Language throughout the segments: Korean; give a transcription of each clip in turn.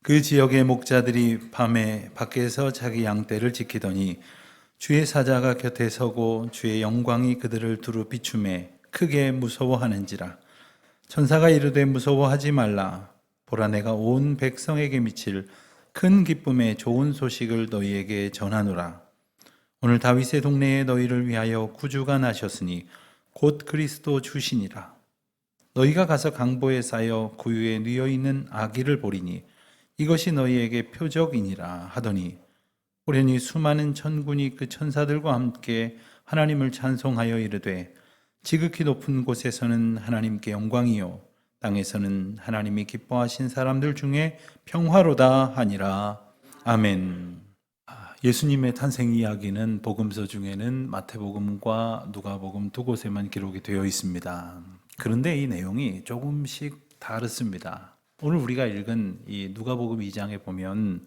그 지역의 목자들이 밤에 밖에서 자기 양떼를 지키더니 주의 사자가 곁에 서고 주의 영광이 그들을 두루 비추매 크게 무서워하는지라. 천사가 이르되 무서워하지 말라. 보라, 내가 온 백성에게 미칠 큰 기쁨의 좋은 소식을 너희에게 전하노라. 오늘 다윗의 동네에 너희를 위하여 구주가 나셨으니 곧 그리스도 주시니라. 너희가 가서 강보에 쌓여 구유에 뉘어 있는 아기를 보리니 이것이 너희에게 표적이니라 하더니, 호련히 수많은 천군이 그 천사들과 함께 하나님을 찬송하여 이르되, 지극히 높은 곳에서는 하나님께 영광이요 땅에서는 하나님이 기뻐하신 사람들 중에 평화로다 하니라. 아멘. 예수님의 탄생 이야기는 복음서 중에는 마태복음과 누가복음 두 곳에만 기록이 되어 있습니다. 그런데 이 내용이 조금씩 다르습니다. 오늘 우리가 읽은 이 누가복음 2장에 보면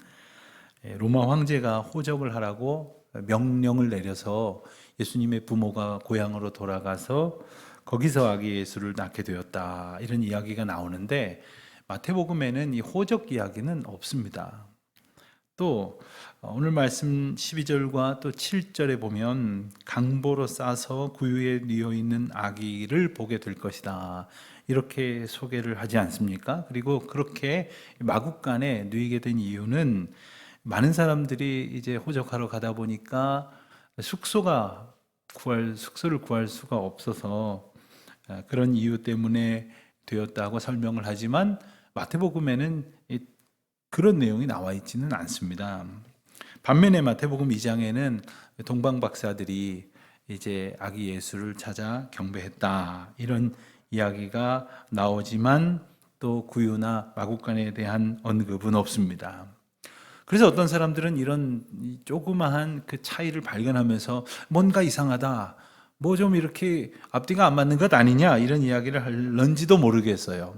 로마 황제가 호적을 하라고 명령을 내려서 예수님의 부모가 고향으로 돌아가서 거기서 아기 예수를 낳게 되었다, 이런 이야기가 나오는데 마태복음에는 이 호적 이야기는 없습니다. 또 오늘 말씀 12절과 또 7절에 보면 강보로 싸서 구유에 뉘어 있는 아기를 보게 될 것이다, 이렇게 소개를 하지 않습니까? 그리고 그렇게 마국간에 누이게 된 이유는 많은 사람들이 이제 호적하러 가다 보니까 숙소를 구할 수가 없어서 그런 이유 때문에 되었다고 설명을 하지만 마태복음에는 그런 내용이 나와 있지는 않습니다. 반면에 마태복음 2장에는 동방 박사들이 이제 아기 예수를 찾아 경배했다, 이런 이야기가 나오지만 또 구유나 마국간에 대한 언급은 없습니다. 그래서 어떤 사람들은 이런 조그마한 그 차이를 발견하면서 뭔가 이상하다, 뭐 좀 이렇게 앞뒤가 안 맞는 것 아니냐, 이런 이야기를 할런지도 모르겠어요.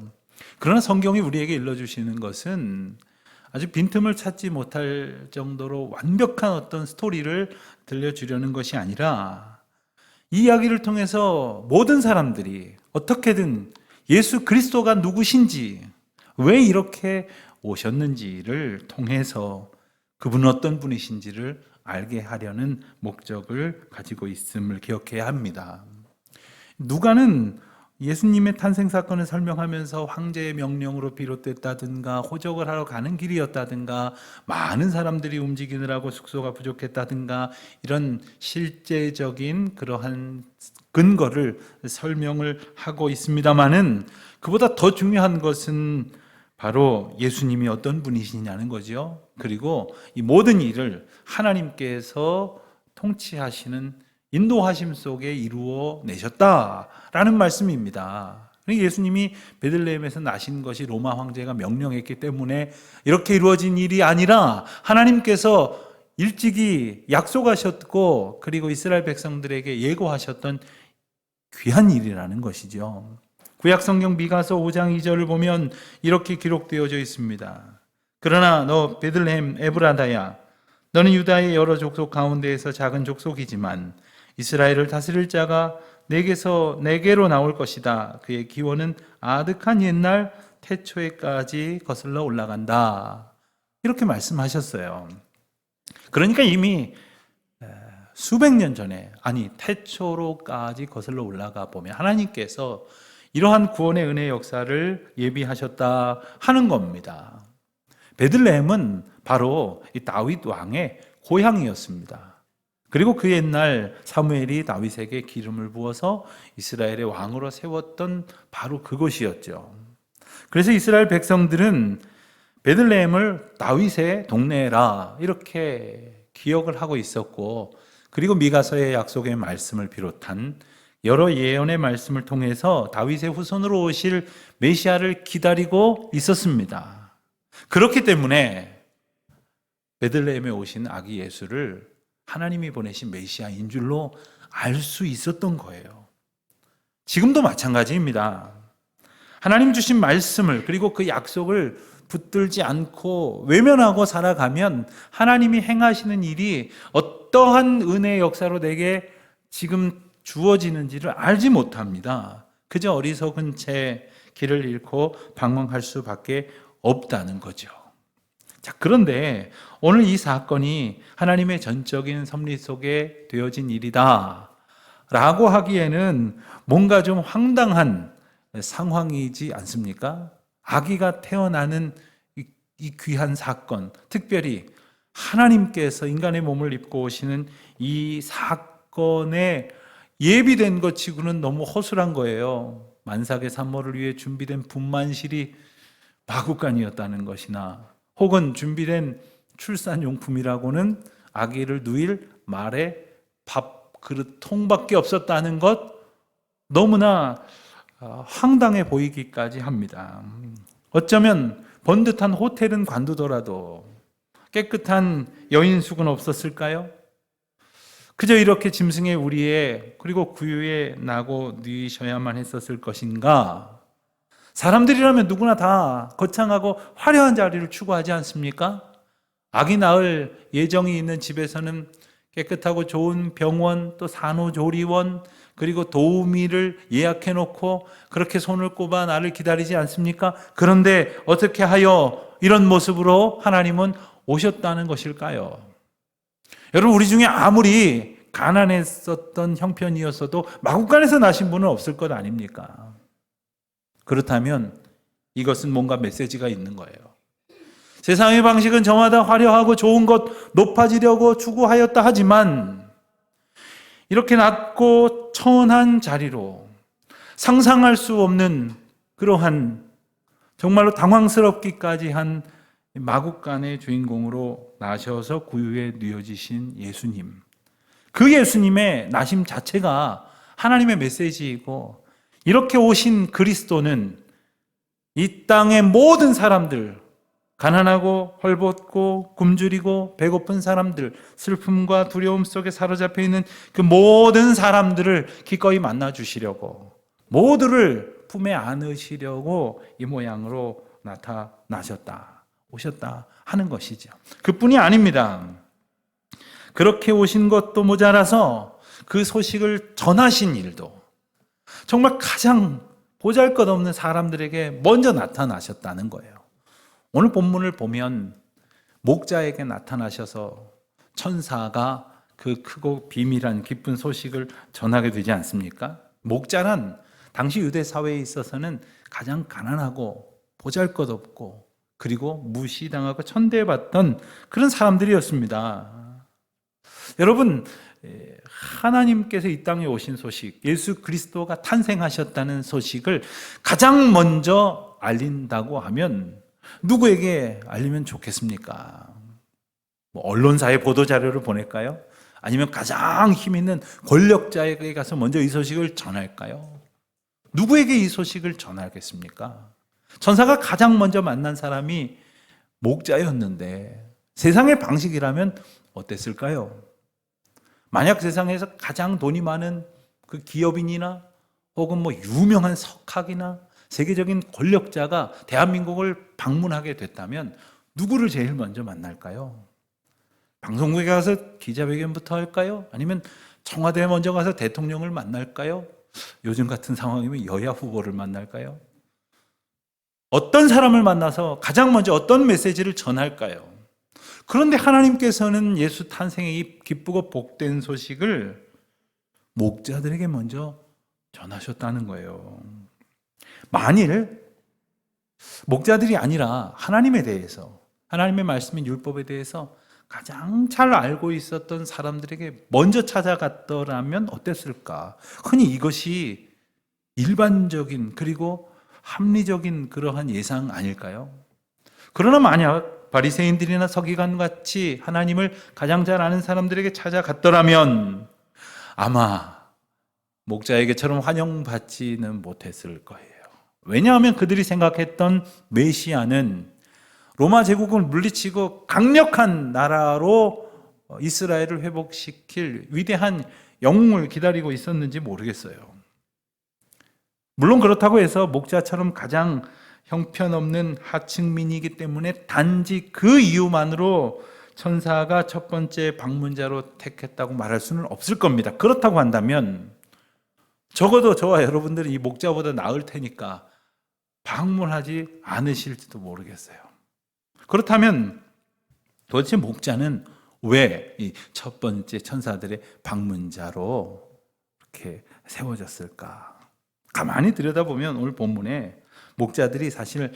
그러나 성경이 우리에게 일러주시는 것은 아주 빈틈을 찾지 못할 정도로 완벽한 어떤 스토리를 들려주려는 것이 아니라, 이 이야기를 통해서 모든 사람들이 어떻게든 예수 그리스도가 누구신지, 왜 이렇게 오셨는지를 통해서 그분은 어떤 분이신지를 알게 하려는 목적을 가지고 있음을 기억해야 합니다. 누가는 예수님의 탄생 사건을 설명하면서 황제의 명령으로 비롯됐다든가 호적을 하러 가는 길이었다든가 많은 사람들이 움직이느라고 숙소가 부족했다든가 이런 실제적인 그러한 근거를 설명을 하고 있습니다마는, 그보다 더 중요한 것은 바로 예수님이 어떤 분이시냐는 거죠. 그리고 이 모든 일을 하나님께서 통치하시는 인도하심 속에 이루어 내셨다라는 말씀입니다. 예수님이 베들레헴에서 나신 것이 로마 황제가 명령했기 때문에 이렇게 이루어진 일이 아니라 하나님께서 일찍이 약속하셨고 그리고 이스라엘 백성들에게 예고하셨던 귀한 일이라는 것이죠. 구약 성경 미가서 5장 2절을 보면 이렇게 기록되어져 있습니다. 그러나 너 베들레헴 에브라다야, 너는 유다의 여러 족속 가운데에서 작은 족속이지만 이스라엘을 다스릴 자가 내게로 나올 것이다. 그의 기원은 아득한 옛날 태초에까지 거슬러 올라간다, 이렇게 말씀하셨어요. 그러니까 이미 수백 년 전에, 아니 태초로까지 거슬러 올라가 보면 하나님께서 이러한 구원의 은혜 역사를 예비하셨다 하는 겁니다. 베들레헴은 바로 이 다윗 왕의 고향이었습니다. 그리고 그 옛날 사무엘이 다윗에게 기름을 부어서 이스라엘의 왕으로 세웠던 바로 그곳이었죠. 그래서 이스라엘 백성들은 베들레헴을 다윗의 동네라 이렇게 기억을 하고 있었고, 그리고 미가서의 약속의 말씀을 비롯한 여러 예언의 말씀을 통해서 다윗의 후손으로 오실 메시아를 기다리고 있었습니다. 그렇기 때문에 베들레헴에 오신 아기 예수를 하나님이 보내신 메시아인 줄로 알 수 있었던 거예요. 지금도 마찬가지입니다. 하나님 주신 말씀을, 그리고 그 약속을 붙들지 않고 외면하고 살아가면 하나님이 행하시는 일이 어떠한 은혜의 역사로 내게 지금 주어지는지를 알지 못합니다. 그저 어리석은 채 길을 잃고 방황할 수밖에 없다는 거죠. 자, 그런데 오늘 이 사건이 하나님의 전적인 섭리 속에 되어진 일이다 라고 하기에는 뭔가 좀 황당한 상황이지 않습니까? 아기가 태어나는 이 귀한 사건, 특별히 하나님께서 인간의 몸을 입고 오시는 이 사건에 예비된 것 치고는 너무 허술한 거예요. 만삭의 산모를 위해 준비된 분만실이 마구간이었다는 것이나, 혹은 준비된 출산용품이라고는 아기를 누일 말에 밥그릇 통밖에 없었다는 것, 너무나 황당해 보이기까지 합니다. 어쩌면 번듯한 호텔은 관두더라도 깨끗한 여인숙은 없었을까요? 그저 이렇게 짐승의 우리에, 그리고 구유에 나고 누이셔야만 했었을 것인가? 사람들이라면 누구나 다 거창하고 화려한 자리를 추구하지 않습니까? 아기 낳을 예정이 있는 집에서는 깨끗하고 좋은 병원, 또 산후조리원, 그리고 도우미를 예약해 놓고 그렇게 손을 꼽아 나를 기다리지 않습니까? 그런데 어떻게 하여 이런 모습으로 하나님은 오셨다는 것일까요? 여러분, 우리 중에 아무리 가난했었던 형편이었어도 마구간에서 나신 분은 없을 것 아닙니까? 그렇다면 이것은 뭔가 메시지가 있는 거예요. 세상의 방식은 저마다 화려하고 좋은 것 높아지려고 추구하였다 하지만, 이렇게 낮고 천한 자리로 상상할 수 없는 그러한 정말로 당황스럽기까지 한 마구간의 주인공으로 나셔서 구유에 누여지신 예수님, 그 예수님의 나심 자체가 하나님의 메시지이고, 이렇게 오신 그리스도는 이 땅의 모든 사람들, 가난하고 헐벗고 굶주리고 배고픈 사람들, 슬픔과 두려움 속에 사로잡혀 있는 그 모든 사람들을 기꺼이 만나 주시려고, 모두를 품에 안으시려고 이 모양으로 나타나셨다, 오셨다 하는 것이죠. 그뿐이 아닙니다. 그렇게 오신 것도 모자라서 그 소식을 전하신 일도 정말 가장 보잘것없는 사람들에게 먼저 나타나셨다는 거예요. 오늘 본문을 보면 목자에게 나타나셔서 천사가 그 크고 비밀한 기쁜 소식을 전하게 되지 않습니까? 목자란 당시 유대 사회에 있어서는 가장 가난하고 보잘것없고 그리고 무시당하고 천대받던 그런 사람들이었습니다. 여러분, 하나님께서 이 땅에 오신 소식, 예수 그리스도가 탄생하셨다는 소식을 가장 먼저 알린다고 하면 누구에게 알리면 좋겠습니까? 언론사에 보도자료를 보낼까요? 아니면 가장 힘 있는 권력자에게 가서 먼저 이 소식을 전할까요? 누구에게 이 소식을 전하겠습니까? 천사가 가장 먼저 만난 사람이 목자였는데 세상의 방식이라면 어땠을까요? 만약 세상에서 가장 돈이 많은 그 기업인이나 혹은 유명한 석학이나 세계적인 권력자가 대한민국을 방문하게 됐다면 누구를 제일 먼저 만날까요? 방송국에 가서 기자회견부터 할까요? 아니면 청와대에 먼저 가서 대통령을 만날까요? 요즘 같은 상황이면 여야 후보를 만날까요? 어떤 사람을 만나서 가장 먼저 어떤 메시지를 전할까요? 그런데 하나님께서는 예수 탄생의 이 기쁘고 복된 소식을 목자들에게 먼저 전하셨다는 거예요. 만일 목자들이 아니라 하나님에 대해서, 하나님의 말씀인 율법에 대해서 가장 잘 알고 있었던 사람들에게 먼저 찾아갔더라면 어땠을까? 흔히 이것이 일반적인 그리고 합리적인 그러한 예상 아닐까요? 그러나 만약 바리새인들이나 서기관 같이 하나님을 가장 잘 아는 사람들에게 찾아갔더라면 아마 목자에게처럼 환영받지는 못했을 거예요. 왜냐하면 그들이 생각했던 메시아는 로마 제국을 물리치고 강력한 나라로 이스라엘을 회복시킬 위대한 영웅을 기다리고 있었는지 모르겠어요. 물론 그렇다고 해서 목자처럼 가장 형편없는 하층민이기 때문에 단지 그 이유만으로 천사가 첫 번째 방문자로 택했다고 말할 수는 없을 겁니다. 그렇다고 한다면 적어도 저와 여러분들은 이 목자보다 나을 테니까 방문하지 않으실지도 모르겠어요. 그렇다면 도대체 목자는 왜 이 첫 번째 천사들의 방문자로 이렇게 세워졌을까? 가만히 들여다보면 오늘 본문에 목자들이 사실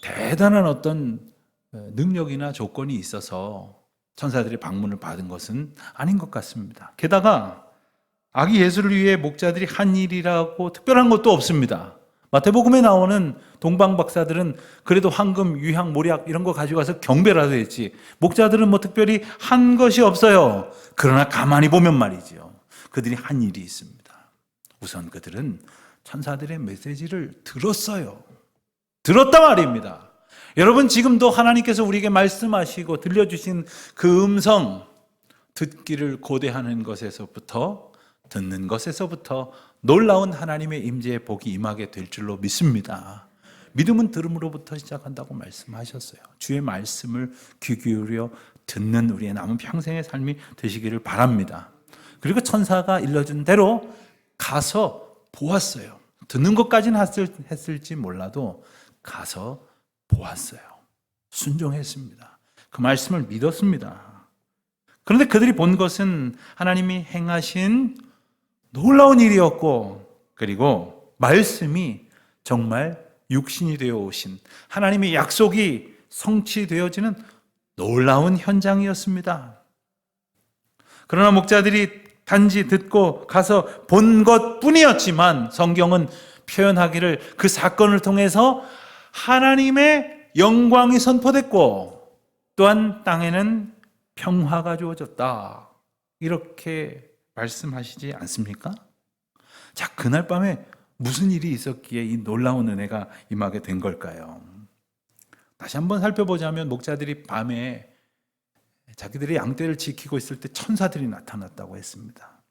대단한 어떤 능력이나 조건이 있어서 천사들의 방문을 받은 것은 아닌 것 같습니다. 게다가 아기 예수를 위해 목자들이 한 일이라고 특별한 것도 없습니다. 마태복음에 나오는 동방 박사들은 그래도 황금, 유향, 모략 이런 거 가져가서 경배라도 했지, 목자들은 뭐 특별히 한 것이 없어요. 그러나 가만히 보면 말이죠, 그들이 한 일이 있습니다. 우선 그들은 천사들의 메시지를 들었어요. 들었단 말입니다. 여러분, 지금도 하나님께서 우리에게 말씀하시고 들려주신 그 음성, 듣기를 고대하는 것에서부터, 듣는 것에서부터 놀라운 하나님의 임재의 복이 임하게 될 줄로 믿습니다. 믿음은 들음으로부터 시작한다고 말씀하셨어요. 주의 말씀을 귀 기울여 듣는 우리의 남은 평생의 삶이 되시기를 바랍니다. 그리고 천사가 일러준 대로 가서 보았어요. 듣는 것까지는 했을지 몰라도 가서 보았어요. 순종했습니다. 그 말씀을 믿었습니다. 그런데 그들이 본 것은 하나님이 행하신 놀라운 일이었고, 그리고 말씀이 정말 육신이 되어 오신 하나님의 약속이 성취되어지는 놀라운 현장이었습니다. 그러나 목자들이 단지 듣고 가서 본 것뿐이었지만, 성경은 표현하기를 그 사건을 통해서 하나님의 영광이 선포됐고 또한 땅에는 평화가 주어졌다, 이렇게 말씀하시지 않습니까? 자, 그날 밤에 무슨 일이 있었기에 이 놀라운 은혜가 임하게 된 걸까요? 다시 한번 살펴보자면, 목자들이 밤에 자기들의 양떼를 지키고 있을 때 천사들이 나타났다고 했습니다.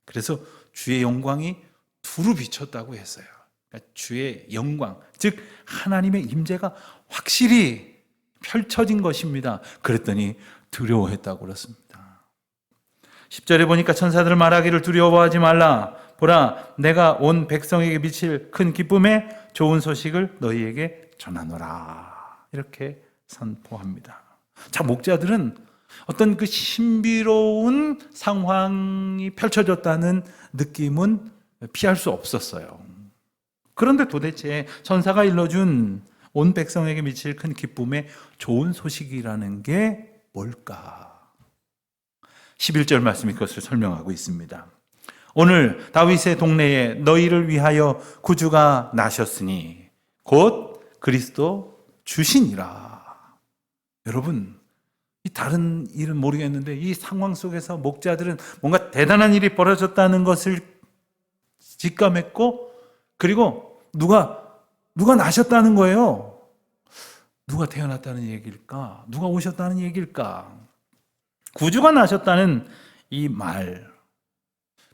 그래서 주의 영광이 두루 비쳤다고 했어요. 그러니까 주의 영광, 즉 하나님의 임재가 확실히 펼쳐진 것입니다. 그랬더니 두려워했다고 그렇습니다. 10절에 보니까 천사들을 말하기를 두려워하지 말라. 보라, 내가 온 백성에게 미칠 큰 기쁨에 좋은 소식을 너희에게 전하노라. 이렇게 선포합니다. 자, 목자들은 어떤 그 신비로운 상황이 펼쳐졌다는 느낌은 피할 수 없었어요. 그런데 도대체 천사가 일러준 온 백성에게 미칠 큰 기쁨의 좋은 소식이라는 게 뭘까? 11절 말씀이 그것을 설명하고 있습니다. 오늘 다윗의 동네에 너희를 위하여 구주가 나셨으니 곧 그리스도 주시니라. 여러분, 이 다른 일은 모르겠는데 이 상황 속에서 목자들은 뭔가 대단한 일이 벌어졌다는 것을 직감했고, 그리고 누가 나셨다는 거예요. 누가 태어났다는 얘기일까? 누가 오셨다는 얘기일까? 구주가 나셨다는 이 말,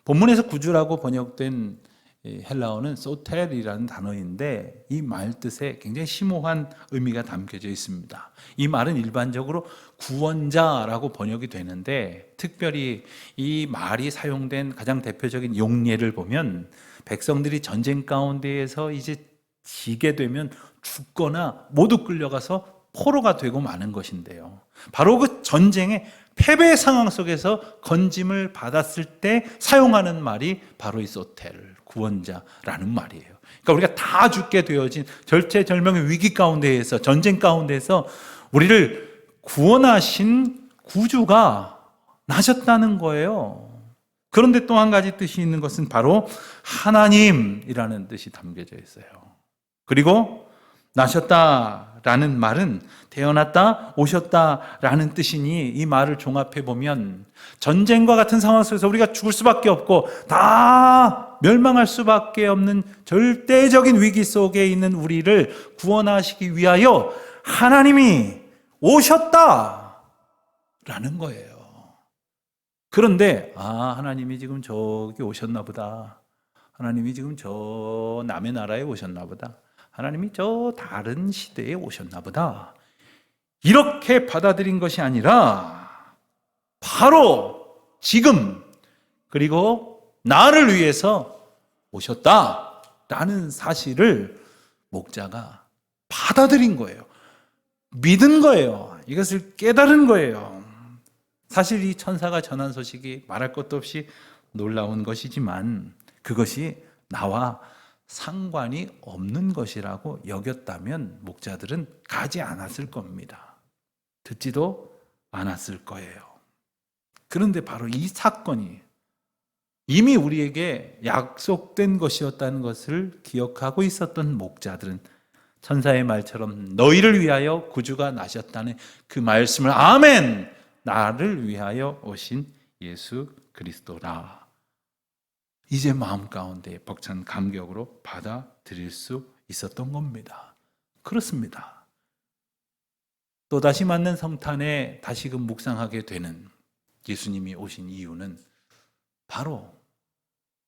본문에서 구주라고 번역된 헬라어는 소텔이라는 단어인데, 이 말 뜻에 굉장히 심오한 의미가 담겨져 있습니다. 이 말은 일반적으로 구원자라고 번역이 되는데, 특별히 이 말이 사용된 가장 대표적인 용례를 보면, 백성들이 전쟁 가운데에서 이제 지게 되면 죽거나 모두 끌려가서 포로가 되고 마는 것인데요, 바로 그 전쟁의 패배 상황 속에서 건짐을 받았을 때 사용하는 말이 바로 이 소텔, 구원자라는 말이에요. 그러니까 우리가 다 죽게 되어진 절체절명의 위기 가운데에서, 전쟁 가운데에서 우리를 구원하신 구주가 나셨다는 거예요. 그런데 또 한 가지 뜻이 있는 것은 바로 하나님이라는 뜻이 담겨져 있어요. 그리고 나셨다라는 말은 태어났다, 오셨다라는 뜻이니, 이 말을 종합해 보면 전쟁과 같은 상황 속에서 우리가 죽을 수밖에 없고 다 멸망할 수밖에 없는 절대적인 위기 속에 있는 우리를 구원하시기 위하여 하나님이 오셨다라는 거예요. 그런데 하나님이 지금 저기 오셨나 보다, 하나님이 지금 저 남의 나라에 오셨나 보다, 하나님이 저 다른 시대에 오셨나 보다, 이렇게 받아들인 것이 아니라 바로 지금, 그리고 나를 위해서 오셨다라는 사실을 목자가 받아들인 거예요. 믿은 거예요. 이것을 깨달은 거예요. 사실 이 천사가 전한 소식이 말할 것도 없이 놀라운 것이지만 그것이 나와 상관이 없는 것이라고 여겼다면 목자들은 가지 않았을 겁니다. 듣지도 않았을 거예요. 그런데 바로 이 사건이 이미 우리에게 약속된 것이었다는 것을 기억하고 있었던 목자들은 천사의 말처럼 너희를 위하여 구주가 나셨다는 그 말씀을 아멘! 나를 위하여 오신 예수 그리스도라. 이제 마음 가운데 벅찬 감격으로 받아들일 수 있었던 겁니다. 그렇습니다. 또다시 맞는 성탄에 다시금 묵상하게 되는 예수님이 오신 이유는 바로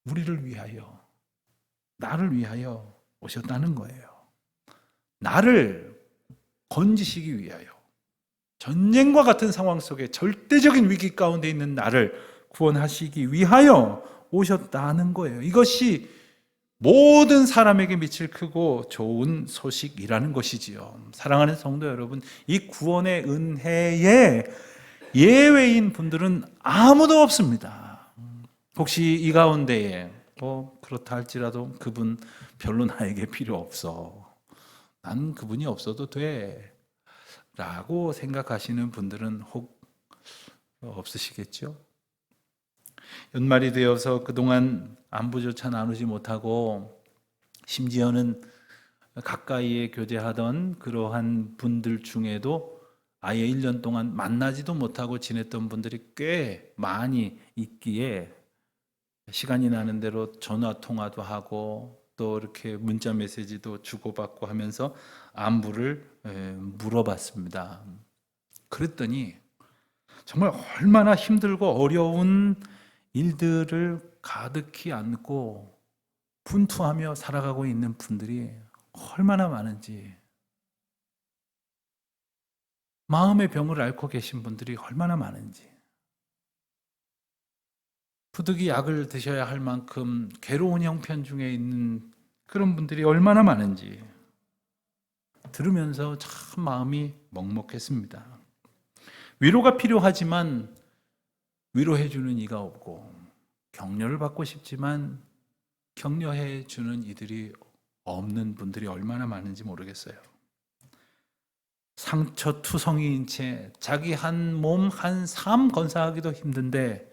우리를 위하여, 나를 위하여 오셨다는 거예요. 나를 건지시기 위하여, 전쟁과 같은 상황 속에 절대적인 위기 가운데 있는 나를 구원하시기 위하여 오셨다는 거예요. 이것이 모든 사람에게 미칠 크고 좋은 소식이라는 것이지요. 사랑하는 성도 여러분, 이 구원의 은혜에 예외인 분들은 아무도 없습니다. 혹시 이 가운데에 그렇다 할지라도 그분 별로 나에게 필요 없어, 난 그분이 없어도 돼 라고 생각하시는 분들은 혹 없으시겠죠? 연말이 되어서 그동안 안부조차 나누지 못하고 심지어는 가까이에 교제하던 그러한 분들 중에도 아예 1년 동안 만나지도 못하고 지냈던 분들이 꽤 많이 있기에 시간이 나는 대로 전화 통화도 하고 또 이렇게 문자 메시지도 주고받고 하면서 안부를 물어봤습니다. 그랬더니 정말 얼마나 힘들고 어려운 일들을 가득히 안고 분투하며 살아가고 있는 분들이 얼마나 많은지, 마음의 병을 앓고 계신 분들이 얼마나 많은지, 부득이 약을 드셔야 할 만큼 괴로운 형편 중에 있는 그런 분들이 얼마나 많은지 들으면서 참 마음이 먹먹했습니다. 위로가 필요하지만 위로해주는 이가 없고, 격려를 받고 싶지만 격려해주는 이들이 없는 분들이 얼마나 많은지 모르겠어요. 상처투성이인 채 자기 한 몸 한 삶 건사하기도 힘든데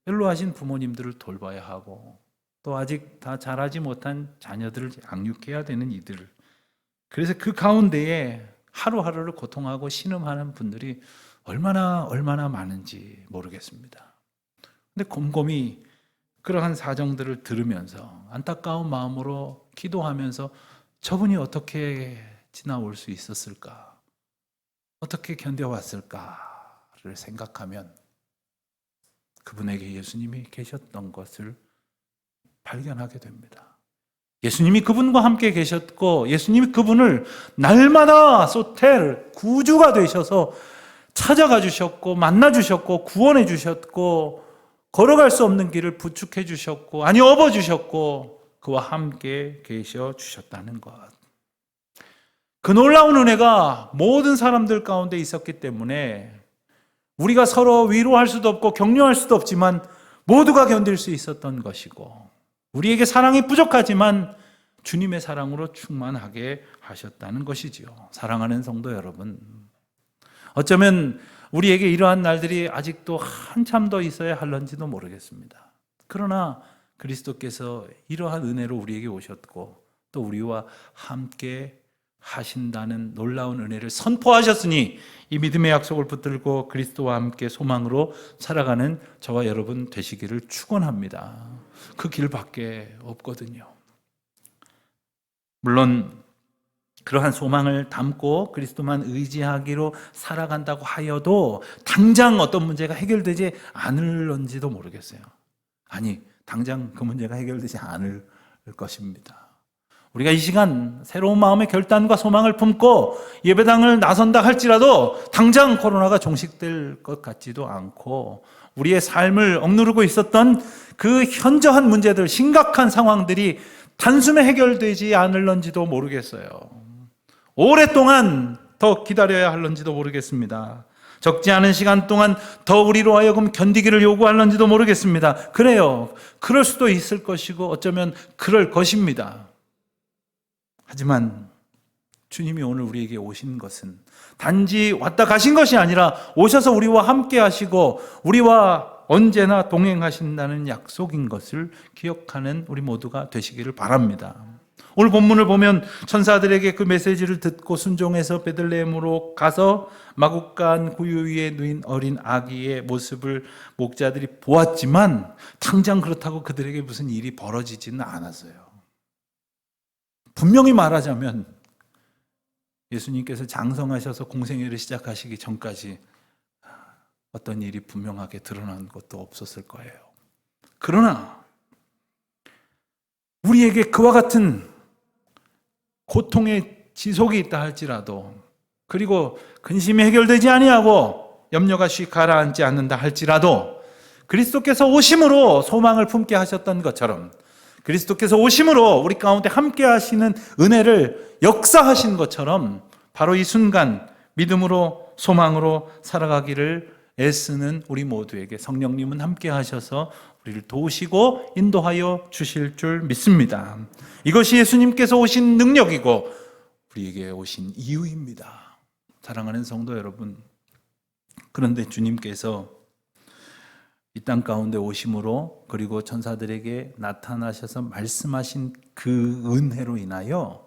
연로하신 부모님들을 돌봐야 하고 또 아직 다 자라지 못한 자녀들을 양육해야 되는 이들, 그래서 그 가운데에 하루하루를 고통하고 신음하는 분들이 얼마나 많은지 모르겠습니다. 근데 곰곰이 그러한 사정들을 들으면서 안타까운 마음으로 기도하면서 저분이 어떻게 지나올 수 있었을까, 어떻게 견뎌왔을까를 생각하면 그분에게 예수님이 계셨던 것을 발견하게 됩니다. 예수님이 그분과 함께 계셨고 예수님이 그분을 날마다 소텔, 구주가 되셔서 찾아가 주셨고 만나 주셨고 구원해 주셨고 걸어갈 수 없는 길을 부축해 주셨고 아니 업어 주셨고 그와 함께 계셔 주셨다는 것. 그 놀라운 은혜가 모든 사람들 가운데 있었기 때문에 우리가 서로 위로할 수도 없고 격려할 수도 없지만 모두가 견딜 수 있었던 것이고 우리에게 사랑이 부족하지만 주님의 사랑으로 충만하게 하셨다는 것이지요. 사랑하는 성도 여러분, 어쩌면 우리에게 이러한 날들이 아직도 한참 더 있어야 할런지도 모르겠습니다. 그러나 그리스도께서 이러한 은혜로 우리에게 오셨고 또 우리와 함께 하신다는 놀라운 은혜를 선포하셨으니 이 믿음의 약속을 붙들고 그리스도와 함께 소망으로 살아가는 저와 여러분 되시기를 축원합니다. 그 길밖에 없거든요. 물론 그러한 소망을 담고 그리스도만 의지하기로 살아간다고 하여도 당장 어떤 문제가 해결되지 않을런지도 모르겠어요. 아니, 당장 그 문제가 해결되지 않을 것입니다. 우리가 이 시간 새로운 마음의 결단과 소망을 품고 예배당을 나선다 할지라도 당장 코로나가 종식될 것 같지도 않고 우리의 삶을 억누르고 있었던 그 현저한 문제들, 심각한 상황들이 단숨에 해결되지 않을런지도 모르겠어요. 오랫동안 더 기다려야 할런지도 모르겠습니다. 적지 않은 시간 동안 더 우리로 하여금 견디기를 요구할런지도 모르겠습니다. 그래요. 그럴 수도 있을 것이고 어쩌면 그럴 것입니다. 하지만 주님이 오늘 우리에게 오신 것은 단지 왔다 가신 것이 아니라 오셔서 우리와 함께 하시고 우리와 언제나 동행하신다는 약속인 것을 기억하는 우리 모두가 되시기를 바랍니다. 오늘 본문을 보면 천사들에게 그 메시지를 듣고 순종해서 베들레헴으로 가서 마구간 구유 위에 누인 어린 아기의 모습을 목자들이 보았지만 당장 그렇다고 그들에게 무슨 일이 벌어지지는 않았어요. 분명히 말하자면 예수님께서 장성하셔서 공생애를 시작하시기 전까지 어떤 일이 분명하게 드러난 것도 없었을 거예요. 그러나 우리에게 그와 같은 고통의 지속이 있다 할지라도, 그리고 근심이 해결되지 아니하고 염려가 쉬 가라앉지 않는다 할지라도 그리스도께서 오심으로 소망을 품게 하셨던 것처럼, 그리스도께서 오심으로 우리 가운데 함께 하시는 은혜를 역사하신 것처럼 바로 이 순간 믿음으로 소망으로 살아가기를 애쓰는 우리 모두에게 성령님은 함께 하셔서 우리를 도우시고 인도하여 주실 줄 믿습니다. 이것이 예수님께서 오신 능력이고 우리에게 오신 이유입니다. 사랑하는 성도 여러분, 그런데 주님께서 이 땅 가운데 오심으로 그리고 천사들에게 나타나셔서 말씀하신 그 은혜로 인하여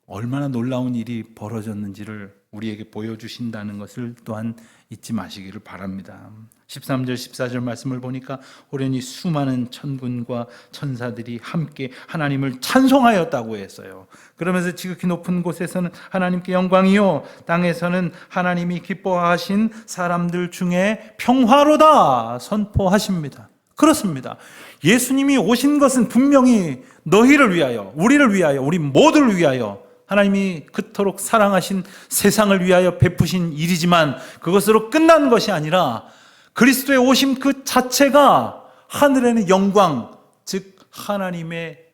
얼마나 놀라운 일이 벌어졌는지를 우리에게 보여주신다는 것을 또한 잊지 마시기를 바랍니다. 13절 14절 말씀을 보니까 호련히 수많은 천군과 천사들이 함께 하나님을 찬송하였다고 했어요. 그러면서 지극히 높은 곳에서는 하나님께 영광이요, 땅에서는 하나님이 기뻐하신 사람들 중에 평화로다 선포하십니다. 그렇습니다. 예수님이 오신 것은 분명히 너희를 위하여, 우리를 위하여, 우리 모두를 위하여 하나님이 그토록 사랑하신 세상을 위하여 베푸신 일이지만 그것으로 끝난 것이 아니라 그리스도의 오심 그 자체가 하늘에는 영광, 즉 하나님의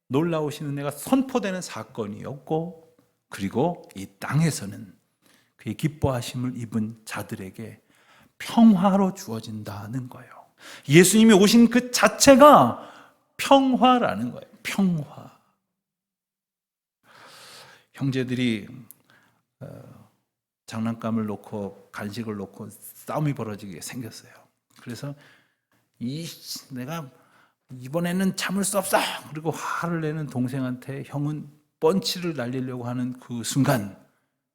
놀라우신 은혜가 선포되는 사건이었고, 그리고 이 땅에서는 그의 기뻐하심을 입은 자들에게 평화로 주어진다는 거예요. 예수님이 오신 그 자체가 평화라는 거예요. 평화. 형제들이 장난감을 놓고 간식을 놓고 싸움이 벌어지게 생겼어요. 그래서 내가 이번에는 참을 수 없어, 그리고 화를 내는 동생한테 형은 펀치를 날리려고 하는 그 순간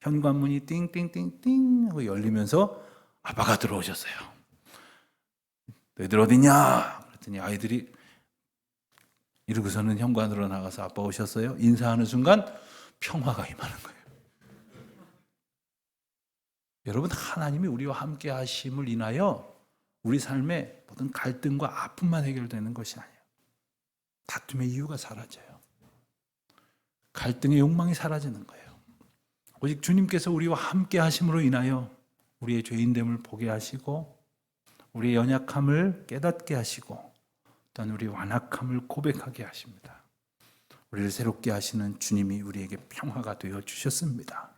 현관문이 띵띵띵띵 하고 열리면서 아빠가 들어오셨어요. 너희들 어디냐? 그랬더니 아이들이 이러고서는 현관으로 나가서 아빠 오셨어요? 인사하는 순간 평화가 임하는 거예요. 여러분, 하나님이 우리와 함께 하심을 인하여 우리 삶의 모든 갈등과 아픔만 해결되는 것이 아니에요. 다툼의 이유가 사라져요. 갈등의 욕망이 사라지는 거예요. 오직 주님께서 우리와 함께 하심으로 인하여 우리의 죄인됨을 보게 하시고 우리의 연약함을 깨닫게 하시고 또한 우리의 완악함을 고백하게 하십니다. 우리를 새롭게 하시는 주님이 우리에게 평화가 되어 주셨습니다.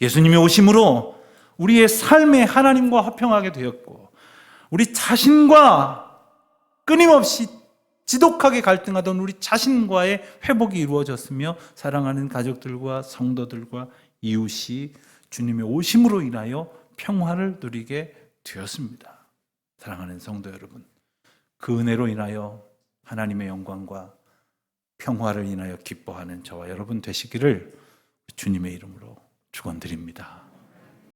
예수님이 오심으로 우리의 삶에 하나님과 화평하게 되었고 우리 자신과 끊임없이 지독하게 갈등하던 우리 자신과의 회복이 이루어졌으며 사랑하는 가족들과 성도들과 이웃이 주님의 오심으로 인하여 평화를 누리게 되었습니다. 사랑하는 성도 여러분, 그 은혜로 인하여 하나님의 영광과 평화를 인하여 기뻐하는 저와 여러분 되시기를 주님의 이름으로 축원드립니다.